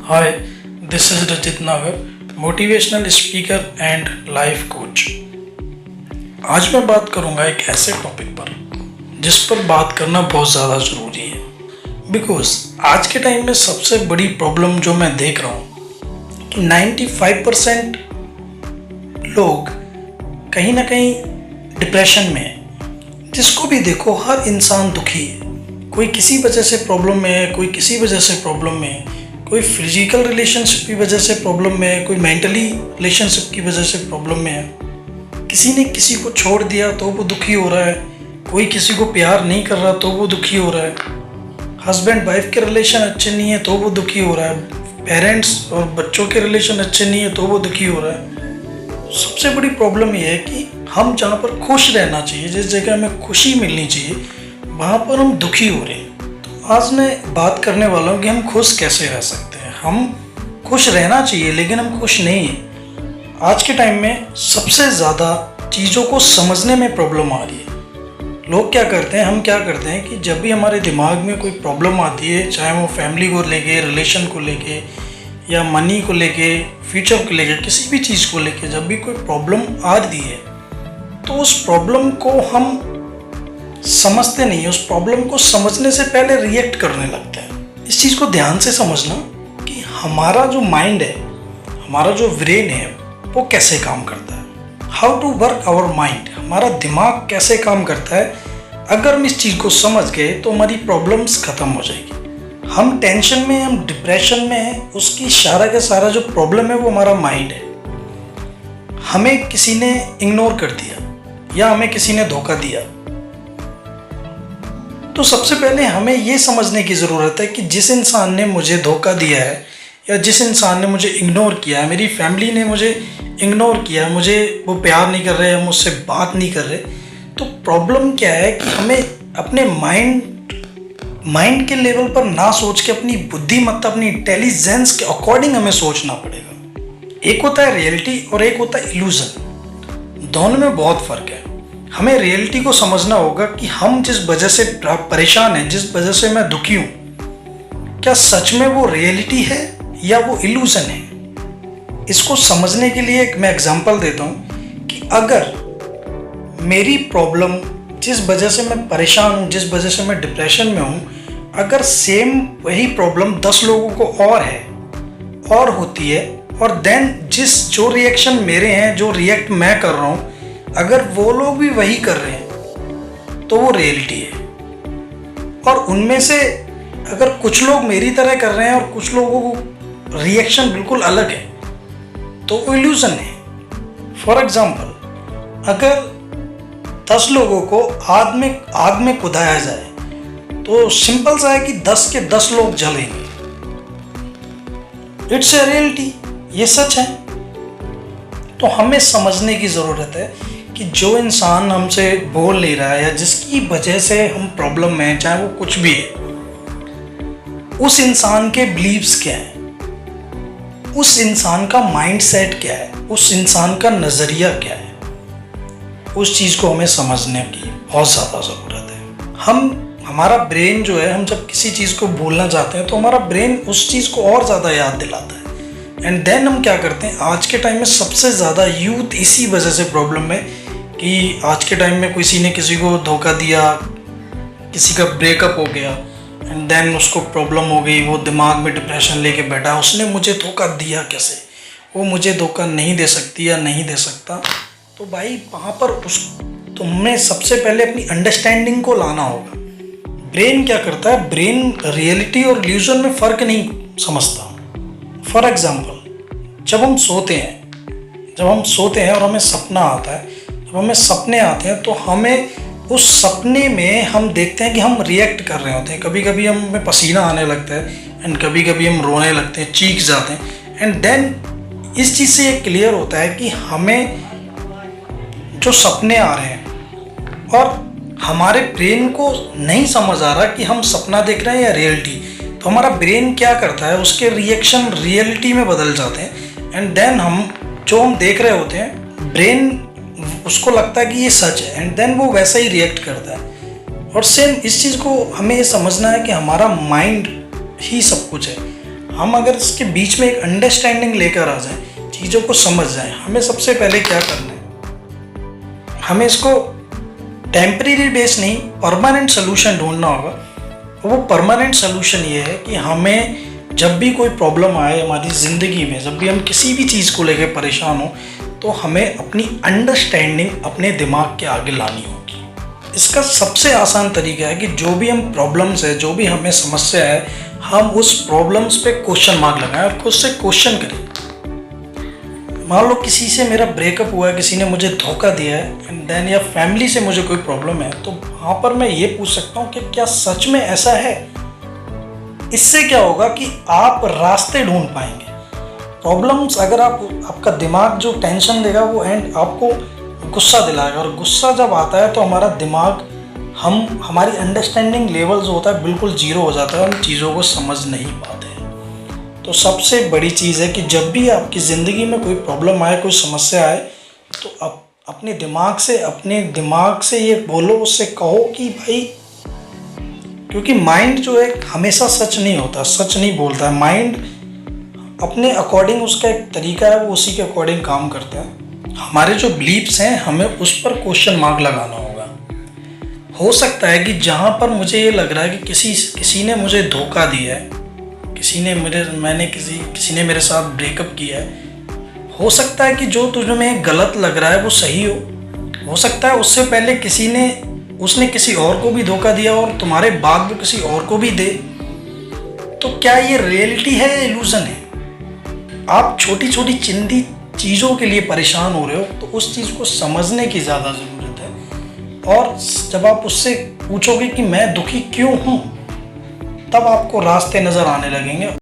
Hi, this is Rajit Nagar, motivational speaker and life coach. आज मैं बात करूंगा एक ऐसे टॉपिक पर जिस पर बात करना बहुत ज़्यादा ज़रूरी है। बिकॉज आज के टाइम में सबसे बड़ी प्रॉब्लम जो मैं देख रहा हूँ कि 95% लोग कहीं ना कहीं डिप्रेशन में है। जिसको भी देखो हर इंसान दुखी है। कोई किसी वजह से प्रॉब्लम में है, कोई किसी वजह से प्रॉब्लम में है, कोई फिजिकल रिलेशनशिप की वजह से प्रॉब्लम में है, कोई मेंटली रिलेशनशिप की वजह से प्रॉब्लम में है। किसी ने किसी को छोड़ दिया तो वो दुखी हो रहा है, कोई किसी को प्यार नहीं कर रहा तो वो दुखी हो रहा है, हस्बैंड वाइफ के रिलेशन अच्छे नहीं है तो वो दुखी हो रहा है, पेरेंट्स और बच्चों के रिलेशन अच्छे नहीं है तो वो दुखी हो रहा है। सबसे बड़ी प्रॉब्लम ये है कि हम जहाँ पर खुश रहना चाहिए, जिस जगह हमें खुशी मिलनी चाहिए, वहाँ पर हम दुखी हो रहे हैं। आज मैं बात करने वाला हूँ कि हम खुश कैसे रह सकते हैं। हम खुश रहना चाहिए लेकिन हम खुश नहीं हैं। आज के टाइम में सबसे ज़्यादा चीज़ों को समझने में प्रॉब्लम आ रही है। लोग क्या करते हैं, हम क्या करते हैं कि जब भी हमारे दिमाग में कोई प्रॉब्लम आती है, चाहे वो फैमिली को लेके, रिलेशन को लेके, या मनी को लेके, फ्यूचर को लेके, किसी भी चीज़ को लेके जब भी कोई प्रॉब्लम आ रही है तो उस प्रॉब्लम को हम समझते नहीं है। उस प्रॉब्लम को समझने से पहले रिएक्ट करने लगते हैं। इस चीज़ को ध्यान से समझना कि हमारा जो माइंड है, हमारा जो ब्रेन है, वो कैसे काम करता है। How to work our mind, हमारा दिमाग कैसे काम करता है। अगर हम इस चीज़ को समझ गए तो हमारी प्रॉब्लम्स ख़त्म हो जाएगी। हम टेंशन में, हम डिप्रेशन में हैं, उसकी सारा का सारा जो प्रॉब्लम है वो हमारा माइंड है। हमें किसी ने इग्नोर कर दिया या हमें किसी ने धोखा दिया, तो सबसे पहले हमें ये समझने की ज़रूरत है कि जिस इंसान ने मुझे धोखा दिया है या जिस इंसान ने मुझे इग्नोर किया है, मेरी फैमिली ने मुझे इग्नोर किया, मुझे वो प्यार नहीं कर रहे हैं, मुझसे बात नहीं कर रहे, तो प्रॉब्लम क्या है कि हमें अपने माइंड के लेवल पर ना सोच के अपनी बुद्धिमत्ता, अपनी इंटेलिजेंस के अकॉर्डिंग हमें सोचना पड़ेगा। एक होता है रियलिटी और एक होता है इल्यूज़न। दोनों में बहुत फ़र्क है। हमें रियलिटी को समझना होगा कि हम जिस वजह से परेशान हैं, जिस वजह से मैं दुखी हूँ, क्या सच में वो रियलिटी है या वो इल्यूजन है। इसको समझने के लिए मैं एग्जांपल देता हूँ कि अगर मेरी प्रॉब्लम, जिस वजह से मैं परेशान हूँ, जिस वजह से मैं डिप्रेशन में हूँ, अगर सेम वही प्रॉब्लम 10 लोगों को और है और होती है, और देन जो रिएक्शन मेरे हैं, जो रिएक्ट मैं कर रहा हूँ, अगर वो लोग भी वही कर रहे हैं तो वो रियलिटी है। और उनमें से अगर कुछ लोग मेरी तरह कर रहे हैं और कुछ लोगों को रिएक्शन बिल्कुल अलग है तो वो इल्यूजन है। फॉर एग्जाम्पल, अगर 10 लोगों को आग में कुदाया जाए तो सिंपल सा है कि 10 के 10 लोग जलेंगे। इट्स ए रियलिटी, ये सच है। तो हमें समझने की ज़रूरत है कि जो इंसान हमसे बोल नहीं रहा है या जिसकी वजह से हम प्रॉब्लम में हैं, चाहे वो कुछ भी है, उस इंसान के बिलीव्स क्या हैं, उस इंसान का माइंडसेट क्या है, उस इंसान का नज़रिया क्या है, उस चीज़ को हमें समझने की बहुत ज़्यादा ज़रूरत है। हमारा ब्रेन जो है, हम जब किसी चीज़ को भूलना चाहते हैं तो हमारा ब्रेन उस चीज़ को और ज़्यादा याद दिलाता है। एंड देन हम क्या करते हैं, आज के टाइम में सबसे ज़्यादा यूथ इसी वजह से प्रॉब्लम में कि आज के टाइम में किसी ने किसी को धोखा दिया, किसी का ब्रेकअप हो गया, एंड देन उसको प्रॉब्लम हो गई, वो दिमाग में डिप्रेशन लेके बैठा, उसने मुझे धोखा दिया कैसे, वो मुझे धोखा नहीं दे सकती या नहीं दे सकता। तो भाई वहाँ पर तुम्हें सबसे पहले अपनी अंडरस्टैंडिंग को लाना होगा। ब्रेन क्या करता है, ब्रेन रियलिटी और इल्यूजन में फ़र्क नहीं समझता। फॉर एग्जाम्पल, जब हम सोते हैं और हमें सपना आता है, जब हमें सपने आते हैं तो हमें उस सपने में हम देखते हैं कि हम रिएक्ट कर रहे होते हैं। कभी कभी हमें पसीना आने लगता है एंड कभी कभी हम रोने लगते हैं, चीख जाते हैं। एंड देन इस चीज़ से ये क्लियर होता है कि हमें जो सपने आ रहे हैं और हमारे ब्रेन को नहीं समझ आ रहा कि हम सपना देख रहे हैं या रियलिटी, तो हमारा ब्रेन क्या करता है, उसके रिएक्शन रियलिटी में बदल जाते हैं। एंड देन हम देख रहे होते हैं, ब्रेन उसको लगता है कि ये सच है, एंड देन वो वैसा ही रिएक्ट करता है। और सेम इस चीज़ को हमें ये समझना है कि हमारा माइंड ही सब कुछ है। हम अगर इसके बीच में एक अंडरस्टैंडिंग लेकर आ जाएं, चीज़ों को समझ जाएं, हमें सबसे पहले क्या करना है, हमें इसको टेम्परेरी बेस नहीं, परमानेंट सोल्यूशन ढूंढना होगा। वो परमानेंट सोल्यूशन ये है कि हमें जब भी कोई प्रॉब्लम आए हमारी ज़िंदगी में, जब भी हम किसी भी चीज़ को लेकर परेशान हो, तो हमें अपनी अंडरस्टैंडिंग अपने दिमाग के आगे लानी होगी। इसका सबसे आसान तरीका है कि जो भी हम प्रॉब्लम्स है, जो भी हमें समस्या है, हम उस प्रॉब्लम्स पे क्वेश्चन मार्क लगाएं और खुद से क्वेश्चन करें। मान लो किसी से मेरा ब्रेकअप हुआ है, किसी ने मुझे धोखा दिया है एंड देन, या फैमिली से मुझे कोई प्रॉब्लम है, तो वहाँ पर मैं ये पूछ सकता हूँ कि क्या सच में ऐसा है। इससे क्या होगा कि आप रास्ते ढूंढ पाएंगे। प्रॉब्लम्स अगर आपका दिमाग जो टेंशन देगा वो एंड आपको गुस्सा दिलाएगा, और गुस्सा जब आता है तो हमारा दिमाग, हमारी अंडरस्टैंडिंग लेवल जो होता है बिल्कुल जीरो हो जाता है, हम चीज़ों को समझ नहीं पाते हैं। तो सबसे बड़ी चीज़ है कि जब भी आपकी ज़िंदगी में कोई प्रॉब्लम आए, कोई समस्या आए, तो आप अपने दिमाग से ये बोलो, उससे कहो कि भाई, क्योंकि माइंड जो है हमेशा सच नहीं होता, सच नहीं बोलता है। माइंड अपने अकॉर्डिंग, उसका एक तरीका है, वो उसी के अकॉर्डिंग काम करता है। हमारे जो बिलीव्स हैं, हमें उस पर क्वेश्चन मार्क लगाना होगा। हो सकता है कि जहाँ पर मुझे ये लग रहा है कि किसी ने मुझे धोखा दिया है, किसी ने मेरे साथ ब्रेकअप किया है, हो सकता है कि जो तुझे में गलत लग रहा है वो सही हो सकता है उससे पहले उसने किसी और को भी धोखा दिया और तुम्हारे बाद वो किसी और को भी दे। तो क्या ये रियलिटी है या इल्यूजन है? आप छोटी छोटी चिंदी चीज़ों के लिए परेशान हो रहे हो, तो उस चीज़ को समझने की ज़्यादा ज़रूरत है। और जब आप उससे पूछोगे कि मैं दुखी क्यों हूँ, तब आपको रास्ते नज़र आने लगेंगे।